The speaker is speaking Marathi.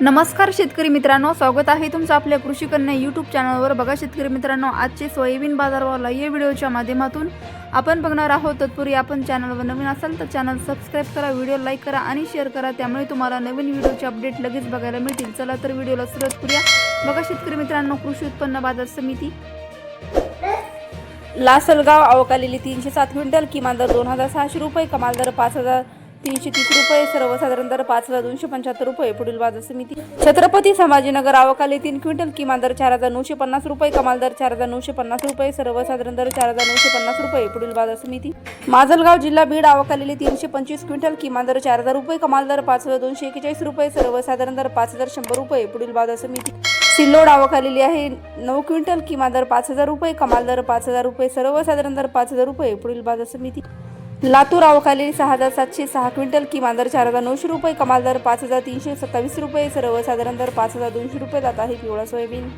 नमस्कार शेतकरी मित्रांनो, स्वागत आहे तुमचं आपल्या कृषी कन्या यूट्यूब चॅनलवर। बघा शेतकरी मित्रांनो, आजचे सोयाबीन बाजारभाव या व्हिडिओच्या माध्यमातून आपण बघणार आहोत। तत्पूर्वी आपण चॅनलवर नवीन असाल तर चॅनल सबस्क्राइब करा, व्हिडिओ लाईक करा आणि शेअर करा, त्यामुळे तुम्हाला नवीन व्हिडिओचे अपडेट लगेच बघायला मिळतील। चला तर व्हिडिओला सुरुवात करूया। बघा शेतकरी मित्रांनो, कृषी उत्पन्न बाजार समिती लासलगाव अवकालेली 307 क्विंटल, किमान दर 2600 रुपये, कमाल दर 5330 रुपये, सर्वसाधारण दर 5275 रुपये। पुढील बाजार समिती छत्रपती संभाजीनगर अवकाली 3 क्विंटल, किमान दर 4950 रुपये, कमाल दर 4950 रुपये, सर्वसाधारण दर 4950 रुपये। पुढील बाजार समिती माजलगाव जिल्हा बीड अवकालेली 325 क्विंटल, किमान दर 4000 रुपये, कमाल दर 5241 रुपये, सर्वसाधारण दर 5100 रुपये। पुढील बाजार समिती सिल्लोड अवकालेली आहे 9 क्विंटल, किमान दर 5000 रुपये, कमाल दर 5000 रुपये, सर्वसाधारण दर 5000 रुपये। पुढील बाजार समिती लातूर अवकालेली 6706 क्विंटल, किमान दर 4900 रुपये, कमाल दर 5327 रुपये, सर्वसाधारण दर 5200 रुपये। जात आहे पिवळा सोयाबीन।